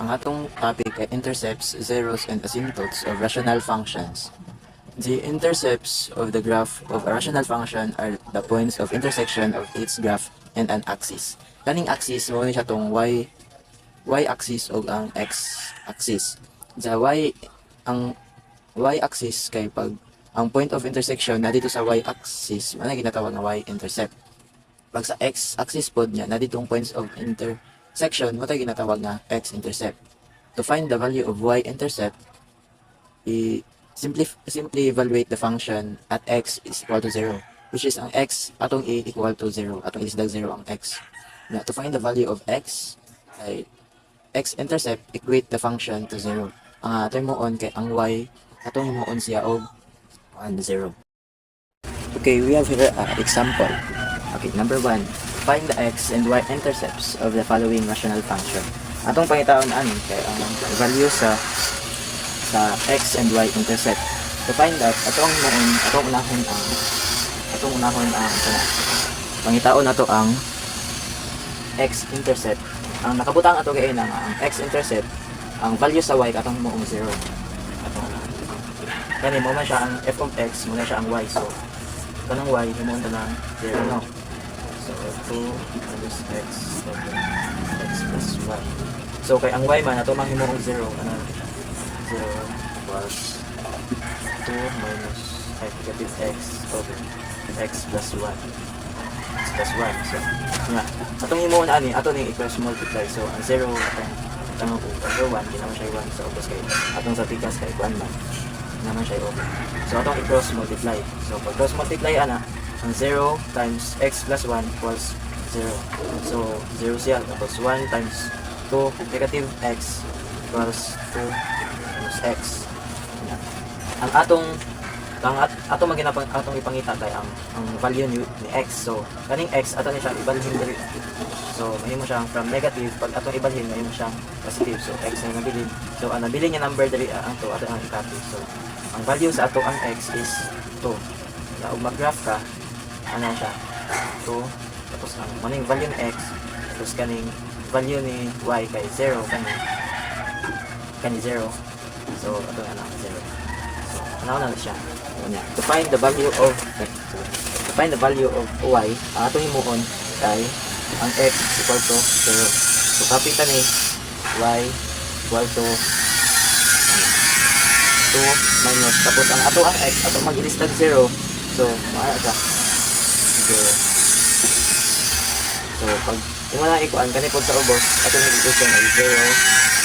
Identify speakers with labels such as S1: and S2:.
S1: Ang atong topic ay intercepts, zeros, and asymptotes of rational functions. The intercepts of the graph of a rational function are the points of intersection of its graph and an axis. Kaning axis mo ni siya tong y-axis o ang x-axis. Sa ang y-axis kay pag ang point of intersection na dito sa y-axis, ano ginatawag na y-intercept. Pag sa x-axis pod niya, na ditong points of intersection, mo tayo ginatawag na x-intercept. To find the value of y-intercept, simply evaluate the function at x is equal to 0, which is ang x atong a equal to 0, atong isdag 0 ang x. Now, to find the value of x, ay x-intercept equate the function to 0. Ang atong moon kay ang y, atong moon siya og 1, 0. Okay, we have here an example. Okay, number 1. Find the x and y intercepts of the following rational function. Atong pangitaon ani kay ang value sa x and y intercept. To find that, atong unahon ang pangitaon nato ang x intercept. Ang nakabutang ato kay ang x intercept, ang value sa y katong moong 0. Kani mo man siya ang f of x, mo na siya ang y. So kanang y himo na lang 0 no. So 2 minus x plus y. So kay ang y man ato mang himo 0 ano 0 plus 2 minus negative x over x plus 1. X plus 1. So nga atong himo na ani ato ning i-cross multiply. So ang 0 atong over 1 di naman siya 1. So plus kay atong sa tikas kay 1 man naman siya over. So atong i-cross multiply. So pag cross multiply ana, ang 0 times x plus 1 equals 0. So 0 siya, tapos 1 times 2 negative x equals 2 minus x. Ang atong atong ipangita kay ang value ni x. So kaning x ato ni siya ibalhin diri. So mahimo siyang from negative, pag atong ibalhin mahimo siyang positive. So x na nabilin. So ang nabilin nga number diri ang to ato ang i-copy. So ang value sa ato ang x is 2. Ug mag-graph ka, ano siya? 2 tapos ang maning value ni x tapos kaning value ni y kay 0 kani 0. So ato ana 0. So ano na siya? To find the value of y, ato himuon kay ang x equal to 0. So copy ta ni y equal to 2 minus tapos ang ato ang x ato mag-ilistag 0. So mara siya 0. So pag imo na ikuan kani pod sa ubos ato ni equation ay 0